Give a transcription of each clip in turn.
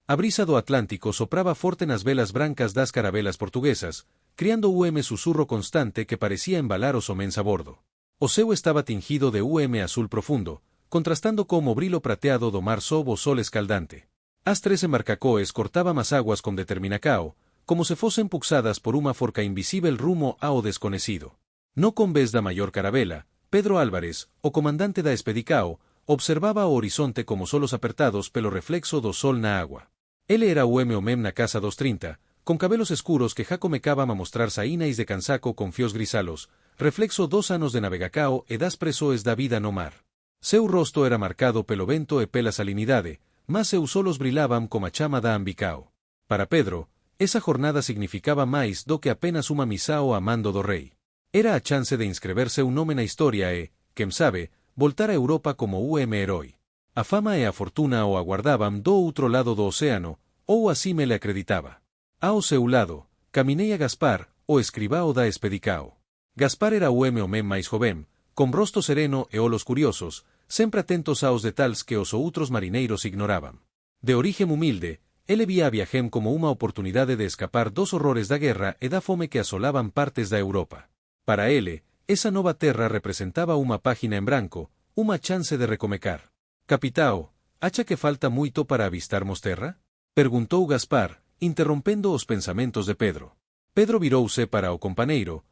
A brisa do Atlántico sopraba forte nas velas brancas das caravelas portuguesas, criando susurro constante que parecía embalar os homens a bordo. O céu estaba tingido de azul profundo, contrastando como brilo prateado do mar sob o sol escaldante. As 13 embarcacoes cortaban as aguas con determinacao, como se fosen puxadas por uma forca invisível rumo ao desconhecido. No convés da maior caravela, Pedro Álvarez, o comandante da Expedicao, observaba o horizonte como solos apertados pelo reflexo do sol na agua. Ele era o mem na casa dos 30, con cabelos escuros que já comecaban a mostrar saínais de cansaco con fios grisalos, reflexo dos anos de navegacao e das presoes da vida no mar. Seu rosto era marcado pelo vento e pela salinidade, mas seus solos brilaban como a chama da ambicao. Para Pedro, esa jornada significaba máis do que apenas uma misao a mando do rei. Era a chance de inscreverse un nome na historia e, quen sabe, voltar a Europa como herói. A fama e a fortuna o aguardaban do outro lado do océano, ou así me le acreditaba. Ao seu lado, camineia Gaspar, o escribao da Expedicao. Gaspar era o homem máis joven, con rosto sereno e ollos curiosos, sempre atentos aos detalles que os outros marineiros ignoraban. De origen humilde, ele vía a viajem como unha oportunidade de escapar dos horrores da guerra e da fome que asolaban partes da Europa. Para ele, esa nova terra representaba unha página en branco, unha chance de recomecar. «Capitao, acha que falta moito para avistarmos terra?» perguntou Gaspar, interrompendo os pensamentos de Pedro. Pedro virouse para o companeiro,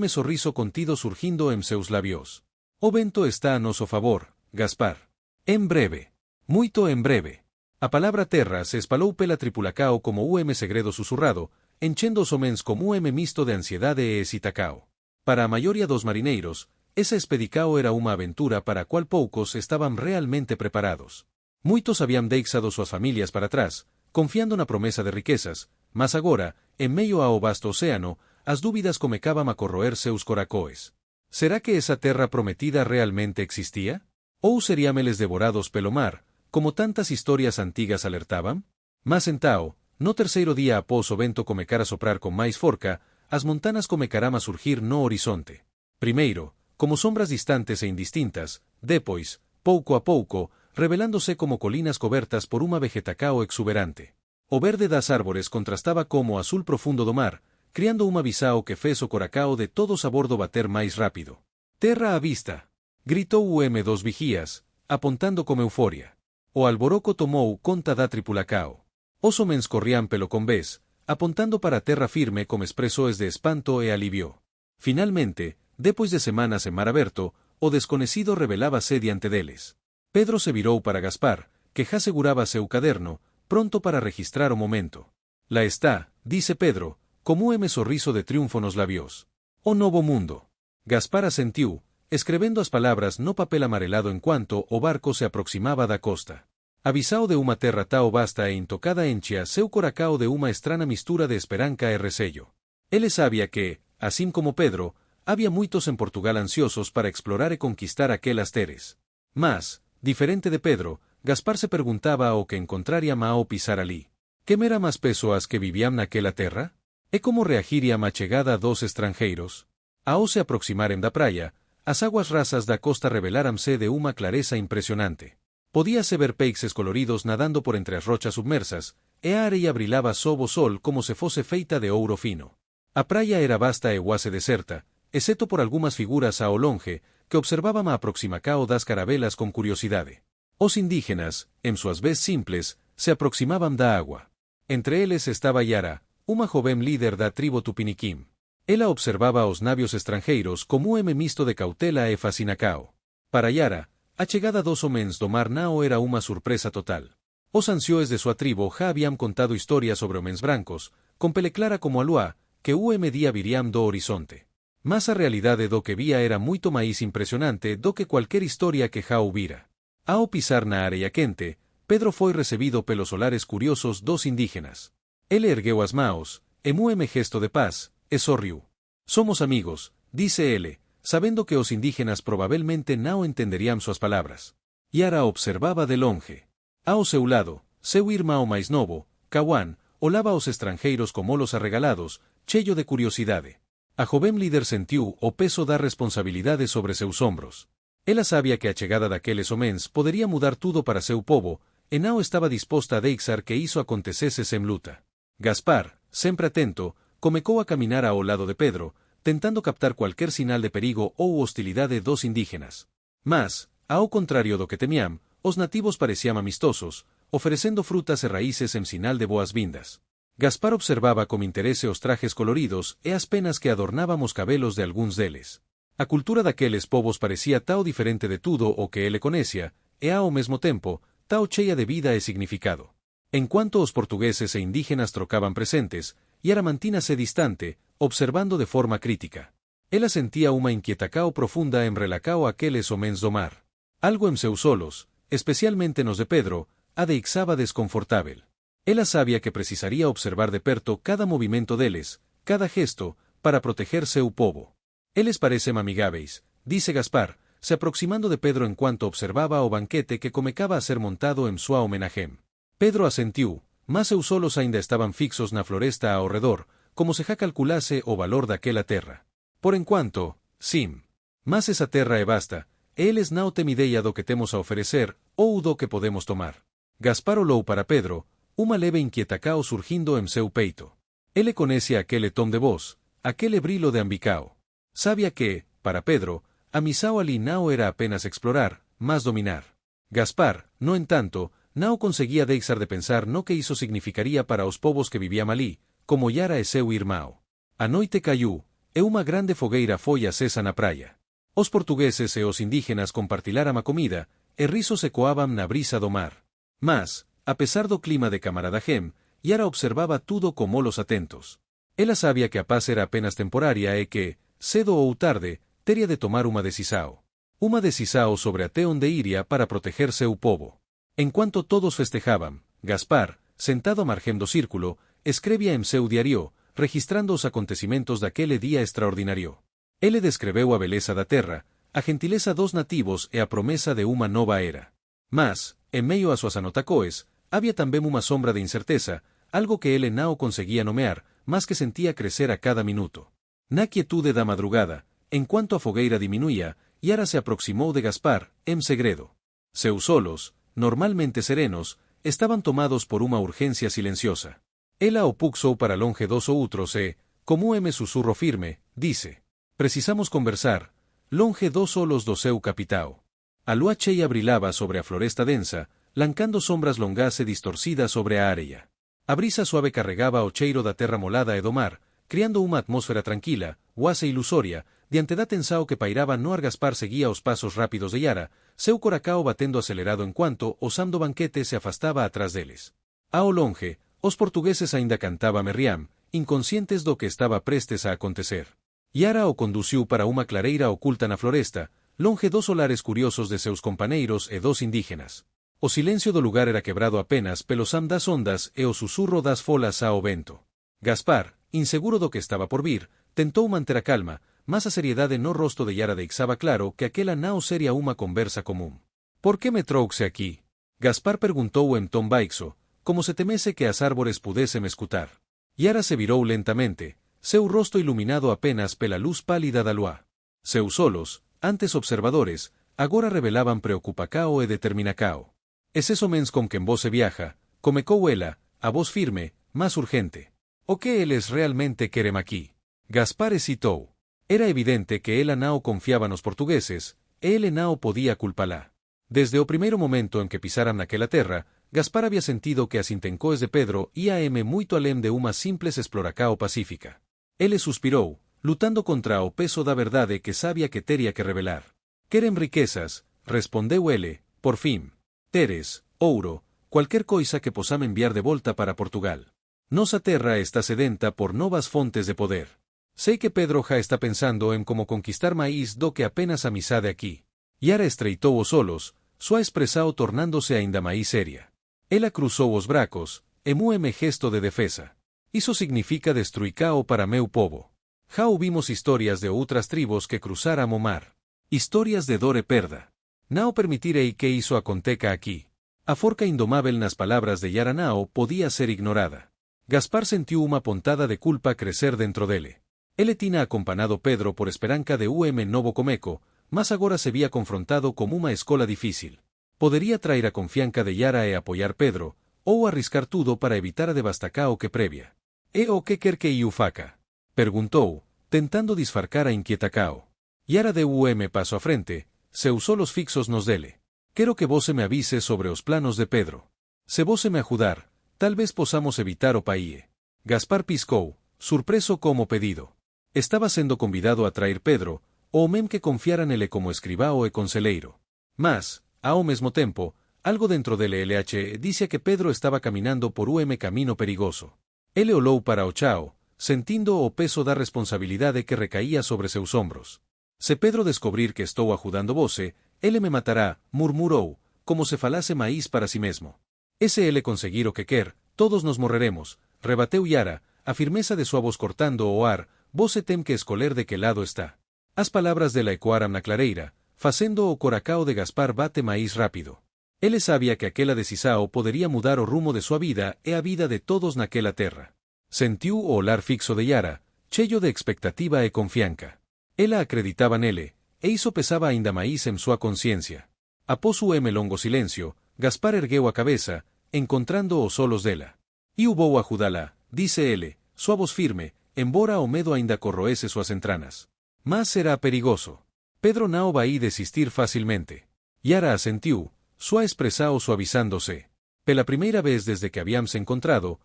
sorriso contido surgindo en seus labios. «O vento está a noso favor, Gaspar. En breve. Muito en breve». A palabra terra se espalou pela tripulacao como segredo susurrado, enchendo os homens como misto de ansiedade e excitacao. Para a maioría dos marineiros, esa Expedicao era unha aventura para a cual poucos estaban realmente preparados. Muitos habían deixado súas familias para atrás, confiando na promesa de riquezas, mas agora, en meio ao vasto océano, as dúbidas comecaban a corroer seus coracoes. Será que esa terra prometida realmente existía? Ou seríameles devorados pelo mar, como tantas historias antigas alertaban? Mas entao, no terceiro día após o vento comecar a soprar con máis forca, as montanas comecarán a surgir no horizonte. Primeiro, como sombras distantes e indistintas, depois, pouco a pouco, revelándose como colinas cobertas por unha vegetacao exuberante. O verde das árbores contrastaba como o azul profundo do mar, criando unha visao que fez o coracao de todos a bordo bater máis rápido. «Terra á vista!» gritou o dos vigías, apontando con euforia. O alboroco tomou conta da tripulacao. Os homens corrían pelo convés, apontando para a terra firme con expresoes de espanto e alivio. Finalmente, depois de semanas en mar aberto, o desconhecido revelábase diante deles. Pedro se virou para Gaspar, que já seguraba seu caderno, pronto para registrar o momento. «La está», dice Pedro, como sorriso de triunfo nos labios. «O novo mundo». Gaspar asentiu, escrevendo as palabras no papel amarelado en cuanto o barco se aproximaba da costa. Avisao de unha terra tao vasta e intocada enchea seu coracao de unha estrana mistura de esperanca e resello. Ele sabía que, así como Pedro, había muitos en Portugal ansiosos para explorar e conquistar aquelas teres. Mas, diferente de Pedro, Gaspar se perguntaba o que encontrarían ao pisar alí. Que mera máis persoas que vivían naquela terra? E como reagirían á chegada dos estranxeiros? Ao se aproximaren da praia, as aguas rasas da costa reveláranse de unha clareza impresionante. Podíase ver peixes coloridos nadando por entre as rochas submersas, e a areia brilaba sob o sol como se fose feita de ouro fino. A praia era vasta e quase deserta, excepto por algunhas figuras ao longe, que observaban a aproximacao das caravelas con curiosidade. Os indígenas, en súas vez simples, se aproximaban da agua. Entre eles estaba Yara, unha joven líder da tribo Tupiniquim. Ela observaba os navios estranxeiros como misto de cautela e fascinacao. Para Yara, a chegada dos homens do mar nao era unha sorpresa total. Os ancioes de súa tribo já habían contado historias sobre homens brancos, con pele clara como a lúa, que día virían do horizonte. Mas a realidade do que vía era moito máis impresionante do que cualquier historia que já houbira. Ao pisar na areia quente, Pedro foi recibido pelos olares curiosos dos indígenas. Ele ergueu as maos, e gesto de paz, e sorriu. «Somos amigos», dice ele, sabendo que os indígenas probablemente non entenderían súas palabras. Yara observaba de longe. Ao seu lado, seu irmão máis novo, Cawan, olaba aos estranxeiros como los arregalados, cheio de curiosidade. A joven líder sentiu o peso da responsabilidade sobre seus ombros. Ela sabía que a chegada daqueles homens podería mudar tudo para seu povo, Enao estaba disposta a deixar que iso acontecese sem luta. Gaspar, sempre atento, comecou a caminar ao lado de Pedro, tentando captar cualquier sinal de perigo ou hostilidade dos indígenas. Mas, ao contrario do que temían, os nativos parecían amistosos, oferecendo frutas e raíces en sinal de boas-vindas. Gaspar observaba con interese os trajes coloridos e as penas que adornaban os cabelos de algúns deles. A cultura daqueles povos parecía tao diferente de tudo o que ele coñecía, e ao mesmo tempo, tao cheia de vida e significado. En cuanto os portugueses e indígenas trocaban presentes, Yara mantínase distante, observando de forma crítica. Ela sentía unha inquietacao profunda en relacao aqueles homens do mar. Algo en seus solos, especialmente nos de Pedro, a deixaba desconfortável. Ela sabía que precisaría observar de perto cada movimento deles, cada gesto, para proteger seu povo. Eles parecem amigáveis, dice Gaspar, se aproximando de Pedro en cuanto observaba o banquete que comecaba a ser montado en súa homenaje. Pedro asentiu, mas seus solos aínda estaban fixos na floresta ao redor, como se já calculase o valor daquela terra. Por enquanto, sim. Mas esa terra é vasta, e eles non ten idea do que temos a oferecer, ou do que podemos tomar. Gaspar olou para Pedro, unha leve inquietacao surgindo en seu peito. Ele coñece aquele tom de voz, aquele brilo de ambicao. Sabía que, para Pedro, a missao ali non era apenas explorar, mas dominar. Gaspar, no entanto, non conseguía deixar de pensar no que iso significaría para os povos que vivían ali, como Yara e seu irmão. A noite caiu, e unha grande fogueira foi acesa na praia. Os portugueses e os indígenas compartilaram a comida, e risos ecoaban na brisa do mar. Mas, a pesar do clima de camaradajem, Yara observaba tudo con olos atentos. Ela sabía que a paz era apenas temporaria e que, cedo ou tarde, teria de tomar unha decisao. Unha decisao sobre até onde iria para proteger seu povo. En cuanto todos festejaban, Gaspar, sentado a margem do círculo, escrevía en seu diario, registrando os acontecimentos daquele día extraordinario. Ele descreveu a beleza da terra, a gentileza dos nativos e a promesa de unha nova era. Mas, en meio a súas anotacoes, había tamén unha sombra de incerteza, algo que ele non conseguía nomear, mas que sentía crecer a cada minuto. Na quietude da madrugada, en cuanto a fogueira diminuía, Yara se aproximou de Gaspar, en segredo. Seus solos, normalmente serenos, estaban tomados por unha urgencia silenciosa. Ela o puxou para longe dos outros e, como susurro firme, dice: precisamos conversar, longe dos solos do seu capitao. A lúa cheia brilaba sobre a floresta densa, lancando sombras longas e distorcidas sobre a areia. A brisa suave carregaba o cheiro da terra molada e do mar, criando unha atmósfera tranquila, guasa e ilusoria, diante da tensao que pairaba no ar. Gaspar seguía os pasos rápidos de Yara, seu coracao batendo acelerado en cuanto o sam do banquete se afastaba atrás deles. Ao longe, os portugueses aínda cantaban merriam, inconscientes do que estaba prestes a acontecer. Yara o conduciu para unha clareira oculta na floresta, longe dos olares curiosos de seus companeiros e dos indígenas. O silencio do lugar era quebrado apenas pelo sam das ondas e o susurro das folas ao vento. Gaspar, inseguro do que estaba por vir, tentou manter a calma, mas a seriedade no rosto de Yara deixaba claro que aquela non sería unha conversa común. «Por que me trouxe aquí?» Gaspar perguntou en ton baixo, como se temese que as árbores pudesen escutar. Yara se virou lentamente, seu rosto iluminado apenas pela luz pálida da lúa. Seus solos, antes observadores, agora revelaban preocupacao e determinacao. «Eses homens con quen vos se viaja», comecou ela, a voz firme, mas urgente. «O que eles realmente querem aquí?» Gaspar hesitou. Era evidente que ela non confiaba nos portugueses, e ele non podía culpala. Desde o primeiro momento en que pisaran naquela terra, Gaspar había sentido que as intencoes de Pedro ían moito além de unha simples exploracao pacífica. Ele suspirou, lutando contra o peso da verdade que sabía que teria que revelar. «Queren riquezas», respondeu ele, por fin. «Teres, ouro, cualquier coisa que posame enviar de volta para Portugal. Nosa terra está sedenta por novas fontes de poder. Sei que Pedro já está pensando en como conquistar máis do que apenas amizade aquí». Yara estreitou os solos, súa expresao tornándose aínda máis seria. Ela cruzou os bracos, e múeme gesto de defesa. «Iso significa destruicao para meu povo. Já ouvimos historias de outras tribos que cruzaran o mar. Historias de dor e perda. Non permitirei que iso aconteca aquí». A forca indomável nas palabras de Yara non podía ser ignorada. Gaspar sentiu unha pontada de culpa crecer dentro dele. Ele tiña acompanado Pedro por esperanca de novo comeco, mas agora se vía confrontado como unha escola difícil. Poderia trair a confianca de Yara e apoiar Pedro, ou arriscar tudo para evitar a devastacao que previa. E o que quer que iu faca? Perguntou, tentando disfarcar a inquieta Cao. Yara deu paso a frente, se usou los fixos nos dele. Quero que vose me avise sobre os planos de Pedro. Se vose me ajudar, tal vez posamos evitar o paíe. Gaspar piscou, surpreso como pedido. Estaba sendo convidado a trair Pedro, o mem que confiara nele como escribao e conselheiro. Mas, ao mesmo tempo, algo dentro dele LH dice que Pedro estaba caminando por camino perigoso. Ele olou para o chao, sentindo o peso da responsabilidade que recaía sobre seus ombros. Se Pedro descobrir que estou ajudando vose, ele me matará, murmurou, como se falase maíz para si mesmo. Ese ele conseguir o que quer, todos nos morreremos, rebateu Yara, a firmeza de sua voz cortando o ar, vose tem que escoler de que lado está. As palabras de la ecoaram na clareira, facendo o coracao de Gaspar bate maíz rápido. Ele sabia que aquela decisao poderia mudar o rumo de sua vida e a vida de todos naquela terra. Sentiu o olar fixo de Yara, cheio de expectativa e confianca. Ela acreditaba nele, e iso pesaba ainda máis en súa conciencia. Após o longo silencio, Gaspar ergueu a cabeza, encontrando os solos dela. Iu vou ajudala, dice ele, sua voz firme, embora o medo ainda corroese suas entranas. Mas será perigoso. Pedro não vai desistir facilmente. Yara asentiu, sua expresao suavizándose. Pela primeira vez desde que habíamos encontrado,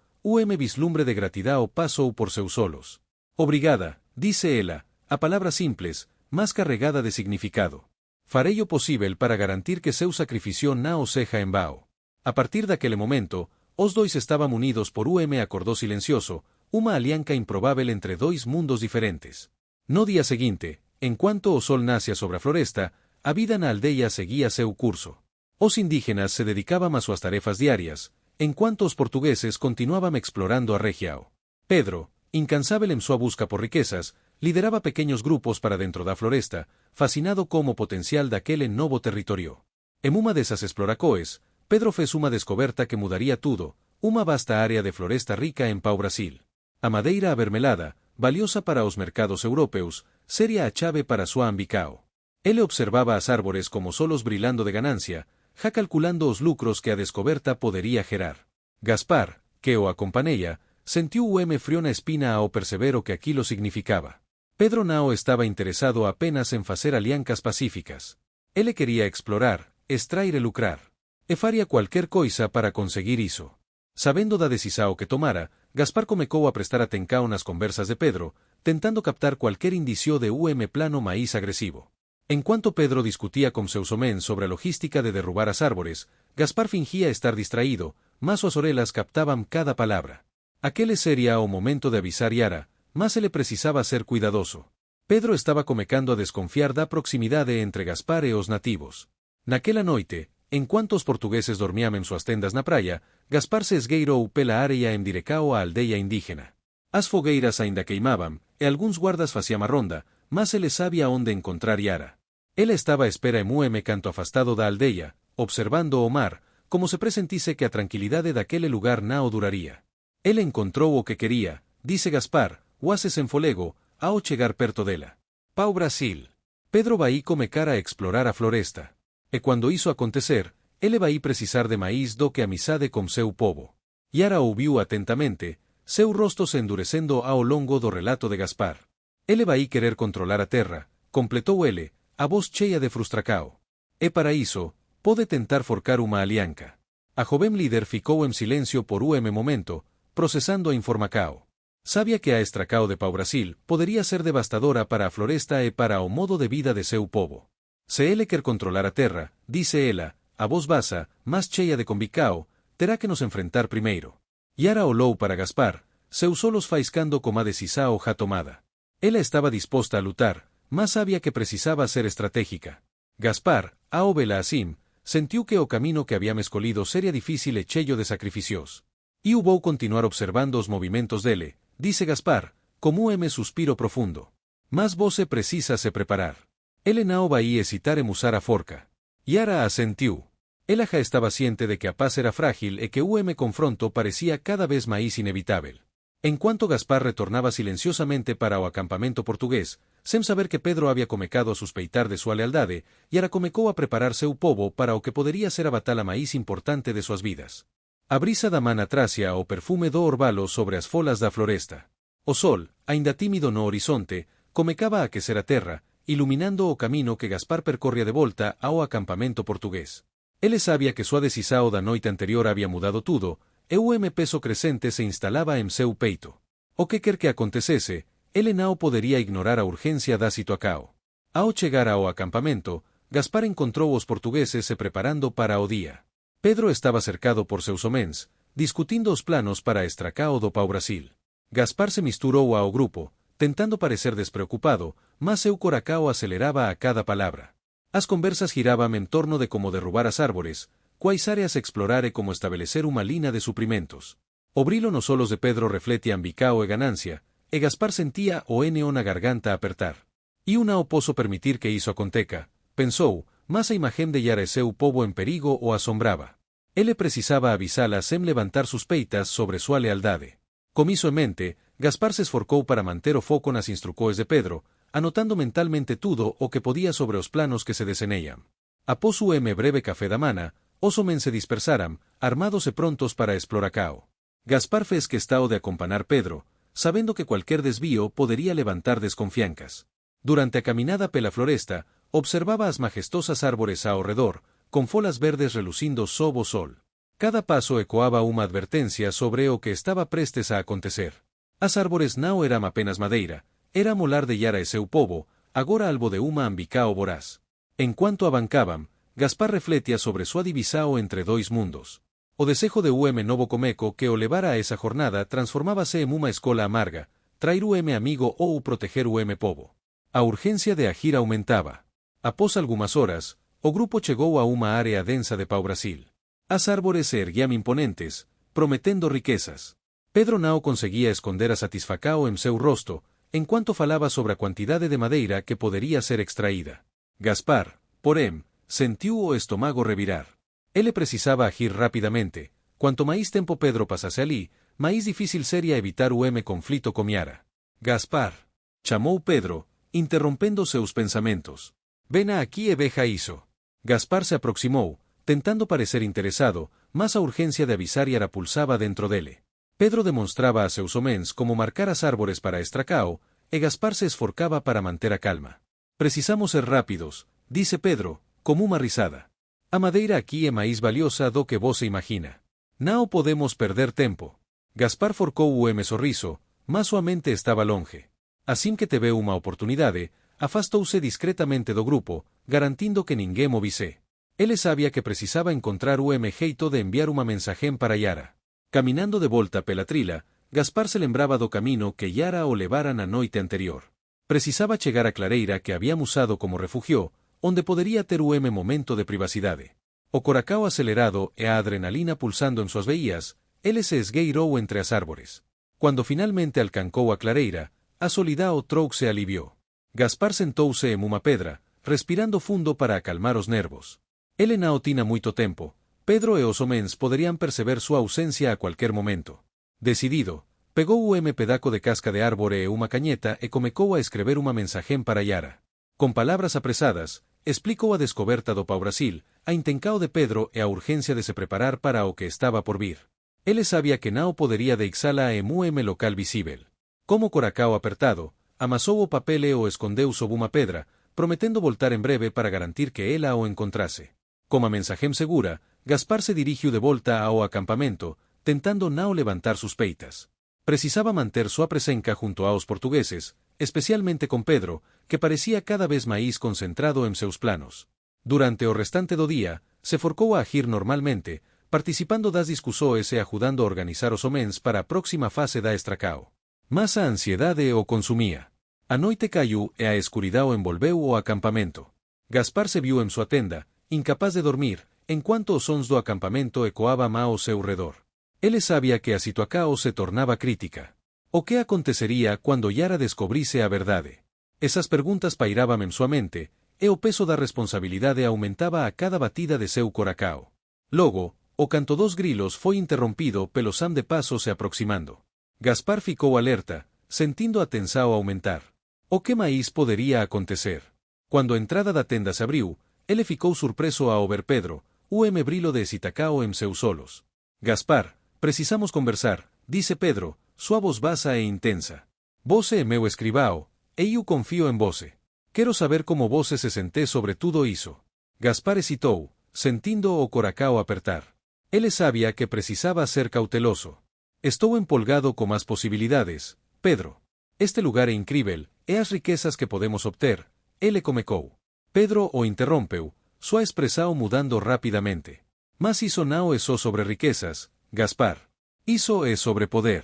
vislumbre de gratidão passou por seus solos. Obrigada, dice ela, a palabras simples, mas carregada de significado. Farei o possível para garantir que seu sacrificio não seja en vão. A partir daquele momento, os dois estaban unidos por acordó silencioso, uma aliança improvável entre dois mundos diferentes. No día seguinte, enquanto o sol nacia sobre a floresta, a vida na aldeia seguía seu curso. Os indígenas se dedicaban a suas tarefas diarias, enquanto os portugueses continuaban explorando a região. Pedro, incansável en súa busca por riquezas, lideraba pequeños grupos para dentro da floresta, fascinado como potencial daquele novo territorio. En uma desas exploracoes, Pedro fez uma descoberta que mudaría tudo, uma vasta área de floresta rica en pau-brasil. A madeira avermelada, valiosa para os mercados europeus, seria a chave para súa ambicao. Ele observaba as árbores como solos brilando de ganancia, já calculando os lucros que a descoberta podería gerar. Gaspar, que o acompañeia, sentiu frío na espina ao perceber o que aquilo significaba. Pedro não estaba interesado apenas en facer aliancas pacíficas. Ele quería explorar, extrair e lucrar. E faria cualquier coisa para conseguir iso. Sabendo da decisao que tomara, Gaspar comecou a prestar atenção nas conversas de Pedro, tentando captar cualquier indicio de plano máis agresivo. Enquanto Pedro discutía con seus homens sobre a logística de derrubar as árbores, Gaspar fingía estar distraído, mas suas orelas captaban cada palabra. Aquele sería o momento de avisar Yara, mas ele precisaba ser cuidadoso. Pedro estaba comecando a desconfiar da proximidade entre Gaspar e os nativos. Naquela noite, enquanto os portugueses dormían en suas tendas na praia, Gaspar se esgueirou pela área endirecao a aldeia indígena. As fogueiras ainda queimaban, e algúns guardas facían a ronda, mas ele sabía onde encontrar Yara. Ela estaba a espera en canto afastado da aldeia, observando o mar, como se presentise que a tranquilidade daquele lugar não duraría. Ele encontrou o que quería, dice Gaspar, oases en folego, ao chegar perto dela. Pau-brasil. Pedro vai comecar a explorar a floresta. E quando iso acontecer, ele vai precisar de máis do que amizade con seu povo. Yara ouviu atentamente, seu rosto se endurecendo ao longo do relato de Gaspar. Ele vai querer controlar a terra, completou ele, a voz cheia de frustracao. E para iso, pode tentar forcar uma alianca. A joven líder ficou en silencio por momento, procesando a informacao. Sabia que a estracao de pau-brasil podería ser devastadora para a floresta e para o modo de vida de seu povo. Se ele quer controlar a terra, dice ela, a voz basa, mas cheia de convicao, terá que nos enfrentar primeiro. Yara olou para Gaspar, seus solos faiscando como a decisao já tomada. Ela estaba disposta a lutar, mas sabia que precisaba ser estratégica. Gaspar, ao vela assim, sentiu que o camino que habían escolhido seria difícil e cheio de sacrificios. E vou continuar observando os movimentos dele, dice Gaspar, como suspiro profundo. Mas você precisa se preparar. Ele não vai hesitar en usar a forca. Yara asentiu. Ela já estaba ciente de que a paz era frágil e que o confronto parecía cada vez máis inevitável. Enquanto Gaspar retornaba silenciosamente para o acampamento portugués, sem saber que Pedro había comecado a suspeitar de sua lealdade, e ara comecou a preparar seu povo para o que podería ser a batalla máis importante de suas vidas. A brisa da man atracia o perfume do orvalo sobre as folas da floresta. O sol, aínda tímido no horizonte, comecaba a aquecer a terra, iluminando o camino que Gaspar percorría de volta ao acampamento portugués. Ele sabía que súa decisao da noite anterior había mudado tudo, e o peso crecente se instalaba en seu peito. O que quer que acontecese, ele não podería ignorar a urgencia da situação. Ao chegar ao acampamento, Gaspar encontrou os portugueses se preparando para o día. Pedro estaba cercado por seus homens, discutindo os planos para a estracao do pau-brasil. Gaspar se misturou ao grupo, tentando parecer despreocupado, mas seu coracao aceleraba a cada palabra. As conversas giraban en torno de como derrubar as árbores, quais áreas explorar e como estabelecer unha lina de suprimentos. O brilo nos olos de Pedro refletia ambicao e ganancia, e Gaspar sentía o neo na garganta apertar. E unha o poso permitir que iso aconteca, pensou, mas a imagen de Yara e seu povo en perigo o asombraba. Ele precisaba avisala sem levantar suspeitas sobre súa lealdade. Com iso en mente, Gaspar se esforcou para manter o foco nas instrucoes de Pedro, anotando mentalmente tudo o que podía sobre os planos que se deseneían. Após o breve café da mana, os homens se dispersaram, armados e prontos para exploracao. Gaspar fez que estao de acompanar Pedro, sabendo que cualquier desvío podería levantar desconfiancas. Durante a caminada pela floresta, observaba as majestosas árbores ao redor, con folas verdes relucindo sob o sol. Cada paso ecoaba unha advertencia sobre o que estaba prestes a acontecer. As árbores non eran apenas madeira, era molar de Yara e seu povo, agora albo de unha ambicao voraz. En cuanto abancaban, Gaspar refletia sobre súa divisao entre dois mundos. O desejo de novo comeco que o levara a esa jornada transformábase en unha escola amarga, trair amigo ou proteger povo. A urgencia de agir aumentaba. Após algunhas horas, o grupo chegou a unha área densa de pau-brasil. As árbores se erguían imponentes, prometendo riquezas. Pedro não conseguía esconder a satisfacao en seu rosto, en cuanto falaba sobre a cuantidade de madeira que podería ser extraída. Gaspar, porém, sentiu o estómago revirar. Ele precisaba agir rapidamente. Cuanto máis tempo Pedro pasase ali, máis difícil sería evitar o conflito con Yara. Gaspar, chamou Pedro, interrompendo seus pensamentos. Ven aquí e veja iso. Gaspar se aproximou, tentando parecer interesado, mas a urgencia de avisar Yara pulsaba dentro dele. Pedro demonstraba a seus homens como marcar as árbores para estracao, e Gaspar se esforcaba para manter a calma. Precisamos ser rápidos, dice Pedro, como unha risada. A madeira aquí é máis valiosa do que vos se imagina. Non podemos perder tempo. Gaspar forcou o sorriso, mas súa mente estaba longe. Así que teve unha oportunidade, afastouse discretamente do grupo, garantindo que ninguén o vise. Ele sabía que precisaba encontrar o xeito de enviar unha mensaxén para Yara. Caminando de volta pela trila, Gaspar se lembraba do camino que Yara o levara na noite anterior. Precisaba chegar a clareira que había usado como refugio, onde podería ter o momento de privacidade. O coracao acelerado e a adrenalina pulsando en súas veías, ele se esgueirou entre as árbores. Cuando finalmente alcancou a clareira, a solidao trouxe aliviou. Gaspar sentouse en unha pedra, respirando fundo para acalmar os nervos. Ele non tina moito tempo. Pedro e os homens poderían perceber súa ausencia a cualquier momento. Decidido, pegou o pedaco de casca de árbore e unha cañeta e comecou a escrever unha mensaxén para Yara. Con palabras apresadas, explicou a descoberta do pau-brasil, a intencao de Pedro e a urgencia de se preparar para o que estaba por vir. Ele sabía que non podería deixala en local visível. Como coracao apertado, amasou o papel e o escondeu sob unha pedra, prometendo voltar en breve para garantir que ela o encontrase. Como a mensaxén segura, Gaspar se dirixiu de volta ao acampamento, tentando non levantar suspeitas. Precisaba manter súa presenca junto aos portugueses, especialmente con Pedro, que parecía cada vez máis concentrado en seus planos. Durante o restante do día, se forcou a agir normalmente, participando das discusoes e ajudando a organizar os homens para a próxima fase da estracao. Mas a ansiedade o consumía. A noite caiu e a escuridao envolveu o acampamento. Gaspar se viu en súa tenda, incapaz de dormir, enquanto os sons do acampamento ecoaban ao seu redor. Ele sabía que a situação se tornaba crítica. O que acontecería cando Yara descobrise a verdade? Esas perguntas pairaban en súa mente, e o peso da responsabilidade aumentaba a cada batida de seu coracao. Logo, o canto dos grilos foi interrompido pelo sam de paso se aproximando. Gaspar ficou alerta, sentindo a tensao aumentar. O que mais poderia acontecer? Quando a entrada da tenda se abriu, ele ficou surpreso ao ver Pedro, o brilo de Esitacao em seus olhos. Gaspar, precisamos conversar, disse Pedro, sua voz baixa e intensa. Você é meu escribao, e eu confio em você. Quero saber como você se sente sobre tudo isso. Gaspar hesitou, sentindo o coração apertar. Ele sabia que precisava ser cauteloso. Estou empolgado com as possibilidades, Pedro. Este lugar é incrível, e as riquezas que podemos obter. Ele comecou. Pedro o interrompeu, sua expressão mudando rapidamente. Mas isso não é só sobre riquezas, Gaspar. Isso é sobre poder.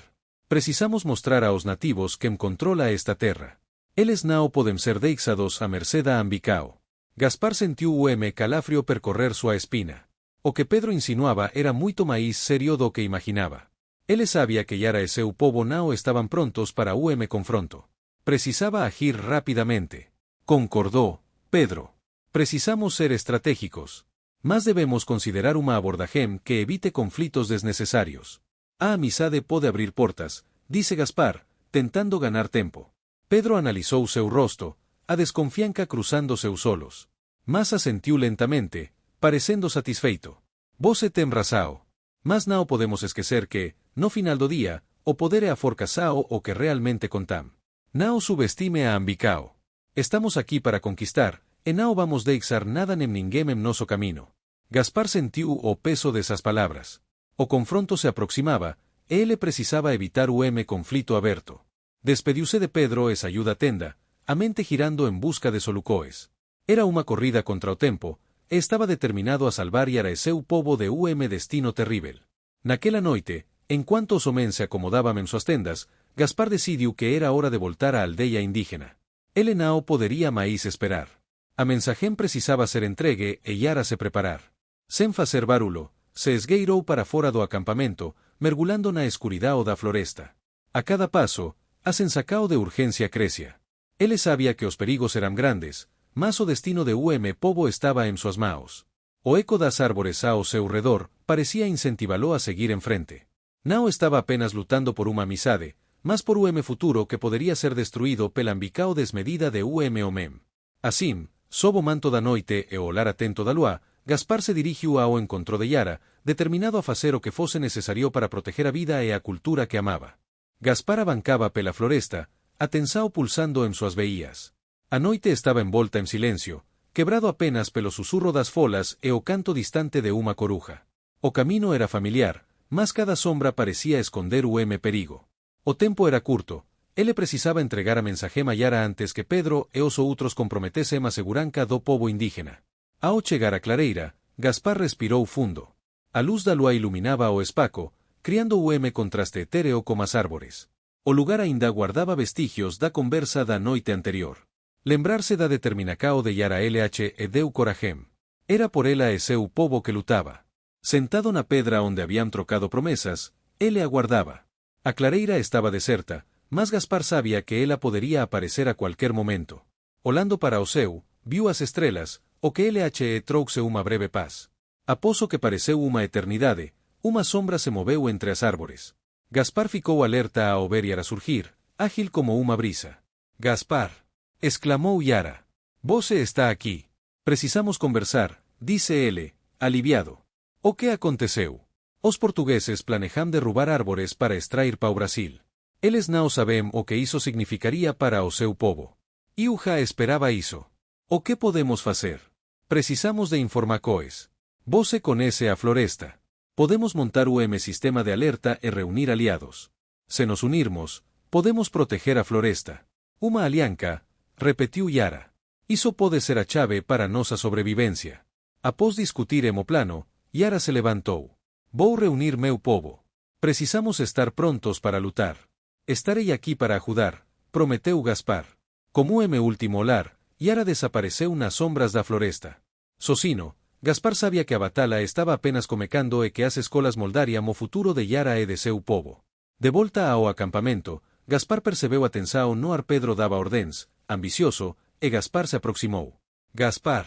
Precisamos mostrar aos nativos quem controla esta terra. Eles não podem ser deixados à mercê da Ambicao. Gaspar sentiu o calafrio percorrer sua espina. O que Pedro insinuava era muito mais sério do que imaginava. Ele sabia que Yara e seu povo não estavam prontos para o confronto. Precisava agir rapidamente. Concordou, Pedro. Precisamos ser estratégicos. Mas devemos considerar uma abordagem que evite conflitos desnecessários. A amizade pode abrir portas, disse Gaspar, tentando ganar tempo. Pedro analisou seu rosto, a desconfiança cruzando seus olhos. Mas assentiu lentamente, parecendo satisfeito. Você tem razão. Mas não podemos esquecer que, no final do dia, o poder é a forcação o que realmente contam. Não subestime a Ambicao. Estamos aqui para conquistar, e não vamos deixar nada nem ninguém em nosso caminho. Gaspar sentiu o peso dessas palavras. O confronto se aproximava, e ele precisava evitar o conflito aberto. Despediu-se de Pedro e saiu da tenda, a mente girando em busca de solucoes. Era uma corrida contra o tempo, e estava determinado a salvar Yara e seu povo de destino terrível. Naquela noite, enquanto os homens se acomodavam em suas tendas, Gaspar decidiu que era hora de voltar à aldeia indígena. Ele não poderia mais esperar. A mensagem precisava ser entregue e Yara se preparar. Sem fazer barulho, se esgueirou para fora do acampamento, mergulhando na escuridão da floresta. A cada passo, a sensação de urgência crescia. Ele sabia que os perigos eram grandes, mas o destino de povo estava em suas mãos. O eco das árvores ao seu redor parecia incentivá-lo a seguir em frente. Não estava apenas lutando por uma amizade, mas por futuro que poderia ser destruído pela ambicao desmedida de homem. Assim, sob o manto da noite e o olhar atento da lua, Gaspar se dirigiu ao encontro de Yara, determinado a fazer o que fosse necessário para proteger a vida e a cultura que amava. Gaspar avancava pela floresta, a tensão pulsando em suas veias. A noite estava envolta em silêncio, quebrado apenas pelo sussurro das folas e o canto distante de uma coruja. O caminho era familiar, mas cada sombra parecia esconder o perigo. O tempo era curto, ele precisava entregar a mensagem a Yara antes que Pedro e os outros comprometessem a segurança do povo indígena. Ao chegar à clareira, Gaspar respirou fundo. A luz da lua iluminava o espaço, criando o contraste etéreo com as árvores. O lugar ainda guardava vestígios da conversa da noite anterior. Lembrar-se da determinação de Yara LH e deu coragem. Era por ela e seu povo que lutava. Sentado na pedra onde haviam trocado promessas, ele aguardava. A clareira estava deserta, mas Gaspar sabia que ela poderia aparecer a qualquer momento. Olhando para o céu, viu as estrelas, o que LH trouxe uma breve paz. Após o que pareceu uma eternidade, uma sombra se moveu entre as árvores. Gaspar ficou alerta ao ver Yara surgir, ágil como uma brisa. Gaspar! Exclamou Yara. Você está aqui. Precisamos conversar, disse ele, aliviado. O que aconteceu? Os portugueses planejam derrubar árvores para extrair para o Brasil. Eles não sabem o que isso significaria para o seu povo. Eu já esperava isso. O que podemos fazer? Precisamos de informações. Você conhece a floresta. Podemos montar o sistema de alerta e reunir aliados. Se nos unirmos, podemos proteger a floresta. Uma aliança, repetiu Yara. Isso pode ser a chave para nossa sobrevivência. Após discutir o plano, Yara se levantou. Vou reunir meu povo. Precisamos estar prontos para lutar. Estarei aqui para ajudar, prometeu Gaspar. Como meu último olhar, Yara desapareceu nas sombras da floresta. Sozinho, Gaspar sabia que a batalha estava apenas começando e que as escolas moldariam o futuro de Yara e de seu povo. De volta ao acampamento, Gaspar percebeu a tensão no ar. Pedro dava ordens, ambicioso, e Gaspar se aproximou. Gaspar,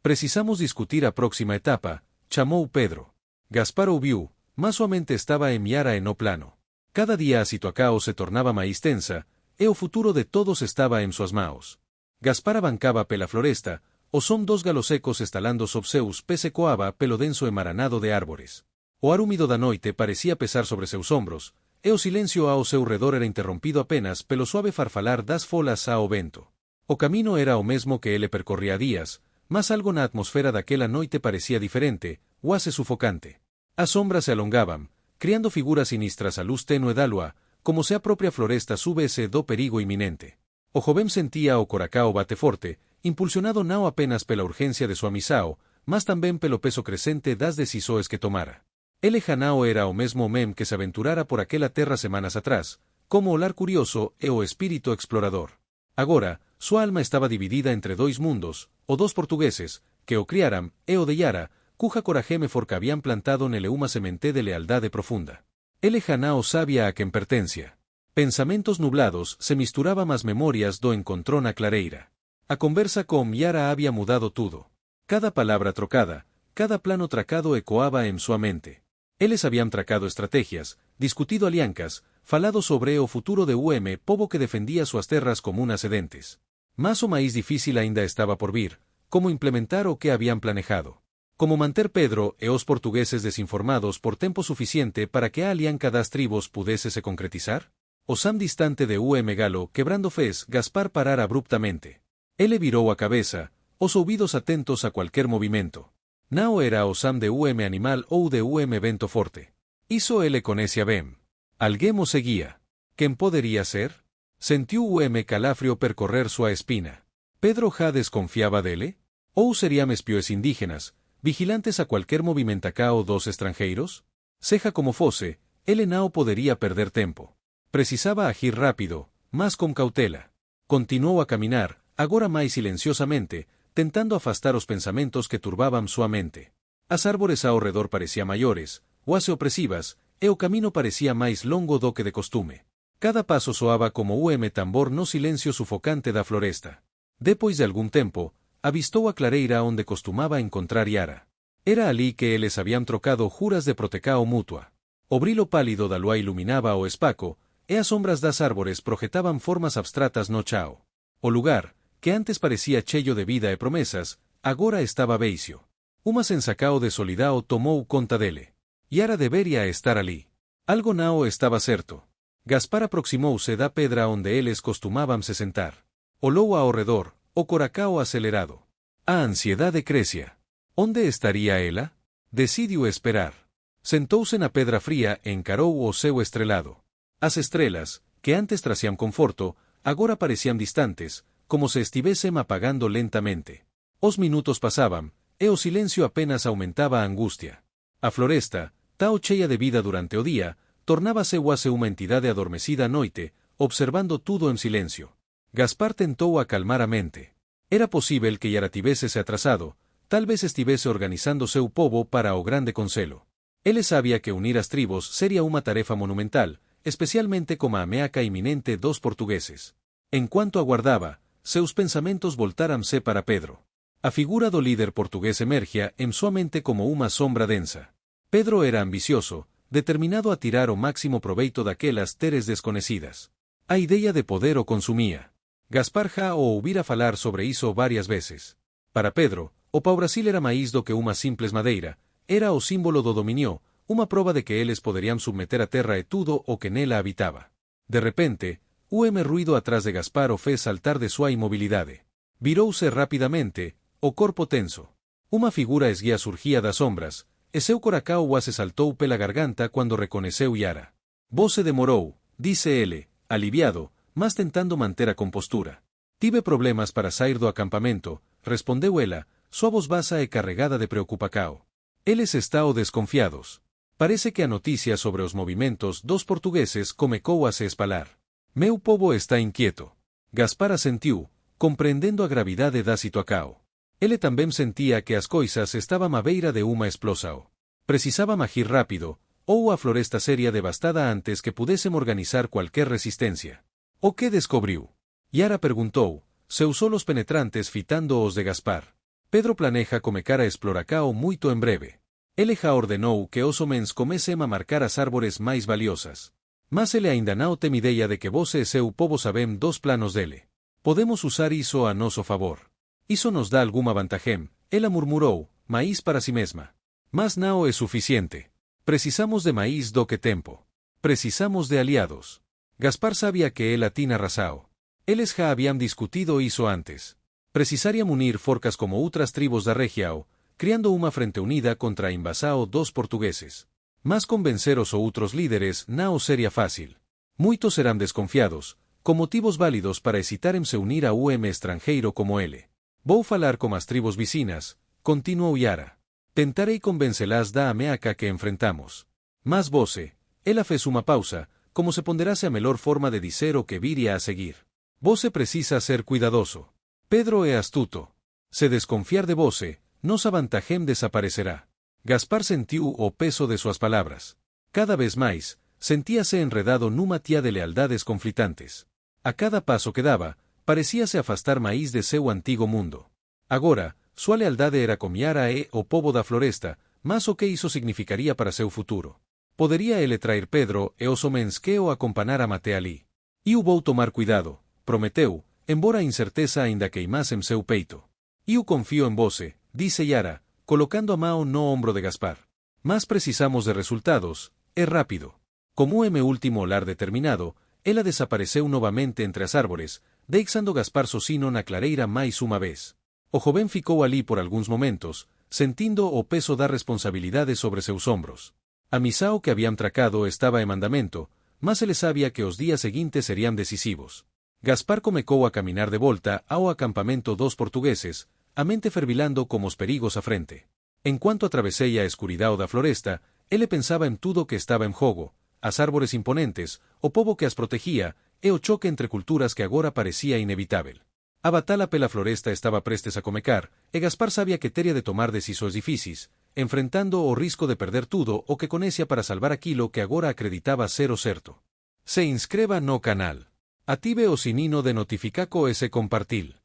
precisamos discutir a próxima etapa, chamou Pedro. Gaspar ouviu, mas sua mente estava em Yara e no plano. Cada dia a situação se tornava mais tensa, e o futuro de todos estaba en suas maos. Gaspar abancaba pela floresta, o son dos galos secos estalando sob seus pés ecoaba pelo denso emaranado de árbores. O ar húmido da noite parecía pesar sobre seus ombros, e o silencio ao seu redor era interrompido apenas pelo suave farfalar das folas ao vento. O camino era o mesmo que ele percorría días, mas algo na atmosfera daquela noite parecía diferente, quase sufocante. As sombras se alongaban, criando figuras sinistras a luz tenue da lua, como se a propia floresta súbese do perigo inminente. O jovem sentía o coracao bate forte, impulsionado não apenas pela urgencia de sua missao, mas tamén pelo peso crecente das decisões que tomara. Ele janao era o mesmo mem que se aventurara por aquela terra semanas atrás, como o lar curioso e o espírito explorador. Agora, sua alma estaba dividida entre dois mundos, o dos portugueses, que o criaran, e o de Yara, cuja corajeme forca habían plantado nele uma semente de lealdade profunda. Ele janao sabia a quen pertencia. Pensamentos nublados se misturaban as memorias do encontrón na clareira. A conversa con Yara había mudado tudo. Cada palabra trocada, cada plano tracado ecoaba en súa mente. Eles habían tracado estrategias, discutido aliancas, falado sobre o futuro de pobo que defendía suas terras comunas sedentes. Mas o máis difícil aínda estaba por vir, como implementar o que habían planejado. Como manter Pedro e os portugueses desinformados por tempo suficiente para que a alianca das tribos pudese se concretizar? O sam distante de Galo quebrando fez Gaspar parar abruptamente. Ele virou a cabeza, os ouvidos atentos a cualquier movimento. Nao era o sam de animal ou de vento forte. Iso ele conhecia ben. Alguén o seguía. Quen podería ser? Sentiu calafrio percorrer súa espina. Pedro já desconfiaba dele? Ou serían espiões indígenas, vigilantes a cualquier movimentacao dos estranjeiros? Seja como fose, ele nao podería perder tempo. Precisaba agir rápido, mas con cautela. Continuou a caminar, agora máis silenciosamente, tentando afastar os pensamentos que turbaban súa mente. As árbores ao redor parecían maiores, quase opresivas, e o camino parecía máis longo do que de costume. Cada paso soaba como tambor no silencio sufocante da floresta. Depois de algún tempo, avistou a clareira onde costumaba encontrar Yara. Era alí que eles habían trocado juras de protecao mutua. O brilo pálido da lua iluminaba o espaco, e as sombras das árbores projetaban formas abstratas no chao. O lugar, que antes parecía cheio de vida e promesas, agora estaba veicio. Uma sensacao de solidao tomou conta dele. Yara debería estar alí. Algo nao estaba certo. Gaspar aproximouse da pedra onde eles costumaban se sentar. Olou ao redor, o coracao acelerado. A ansiedade crecia. Onde estaría ela? Decidiu esperar. Sentouse na pedra fría e encarou o seu estrelado. As estrelas, que antes tracían conforto, agora parecían distantes, como se estivesen apagando lentamente. Os minutos pasaban, e o silencio apenas aumentaba a angustia. A floresta, tao cheia de vida durante o día, tornábase quase unha entidade adormecida a noite, observando tudo en silencio. Gaspar tentou acalmar a mente. Era posível que Yara tivese se atrasado, tal vez estivese organizando seu pobo para o grande concelo. Ele sabía que unir as tribos sería unha tarefa monumental, especialmente como a ameaca iminente dos portugueses. En cuanto aguardaba, seus pensamentos voltáranse para Pedro. A figura do líder portugués emergia en súa mente como unha sombra densa. Pedro era ambicioso, determinado a tirar o máximo proveito daquelas teres desconocidas. A idea de poder o consumía. Gaspar já o ouvira falar sobre iso varias veces. Para Pedro, o pau-brasil era máis do que unha simples madeira, era o símbolo do dominio, unha proba de que eles poderían submeter a terra e tudo o que nela habitaba. De repente, ruído atrás de Gaspar o fez saltar de súa inmobilidade. Virouse rapidamente, o corpo tenso. Unha figura esguía surgía das sombras, e seu coracao se saltou pela garganta cando reconeceu Yara. Vos se demorou, dise ele, aliviado, mas tentando manter a compostura. Tive problemas para sair do acampamento, respondeu ela, súa voz basa e carregada de preocupacao. Eles estao desconfiados. Parece que a noticia sobre os movimentos dos portugueses comecou a se espalar. Meu povo está inquieto. Gaspar asentiu, compreendendo a gravidade da situação. Ele tamén sentía que as coisas estaban á beira de unha explosao. Precisaban agir rápido, ou a floresta sería devastada antes que pudésem organizar cualquier resistencia. O que descobriu? Yara perguntou, seus solos penetrantes fitando os de Gaspar. Pedro planeja comecar a exploracao moito en breve. Ele já ordenou que os homens comecem a marcar as árbores máis valiosas. Mas ele ainda não tem ideia de que você e seu povo sabem dos planos dele. Podemos usar isso a nosso favor. Isso nos dá alguma vantagem, ela murmurou, maíz para si mesma. Mas não é suficiente. Precisamos de maíz do que tempo. Precisamos de aliados. Gaspar sabia que ela tinha razão. Eles já haviam discutido isso antes. Precisarían unir forcas como outras tribos da região, criando uma frente unida contra a invasão dos portugueses. Mas convencer os outros líderes não seria fácil. Muitos serão desconfiados, com motivos válidos para hesitar em se unir a estrangeiro como ele. Vou falar com as tribos vecinas, continuou Yara. Tentarei convencê-las da ameaça que enfrentamos. Mas você, ela fez uma pausa, como se ponderasse a melhor forma de dizer o que viria a seguir. Você precisa ser cuidadoso. Pedro é astuto. Se desconfiar de você, nossa vantagem desaparecerá. Gaspar sentiu o peso de suas palavras. Cada vez mais, sentia-se enredado numa tia de lealdades conflitantes. A cada passo que dava, parecia-se afastar mais de seu antigo mundo. Agora, sua lealdade era com Yara e o povo da floresta, mas o que isso significaria para seu futuro? Poderia ele trair Pedro e os homens que o acompanharam até ali. Eu vou tomar cuidado, prometeu, embora a incerteza ainda queimasse em seu peito. Eu confio em você, disse Yara, colocando a mão no ombro de Gaspar. Mas precisamos de resultados, é rápido. Como em meu último lar determinado, ela desapareceu novamente entre as árvores, deixando Gaspar sozinho na clareira mais uma vez. O jovem ficou ali por alguns momentos, sentindo o peso da responsabilidade sobre seus ombros. A missão que haviam tracado estava em andamento, mas ele sabia que os dias seguintes seriam decisivos. Gaspar comecou a caminar de volta ao acampamento dos portugueses, a mente fervilhando como os perigos à frente. Enquanto atravessei a escuridão da floresta, ele pensava em tudo que estava em jogo, as árvores imponentes, o povo que as protegia, e o choque entre culturas que agora parecia inevitável. A batalha pela floresta estava prestes a começar, e Gaspar sabia que teria de tomar decisões difíceis, enfrentando o risco de perder tudo o que conhecia para salvar aquilo que agora acreditava ser o certo. Se inscreva no canal. Ative o sininho de notificações e compartilhe.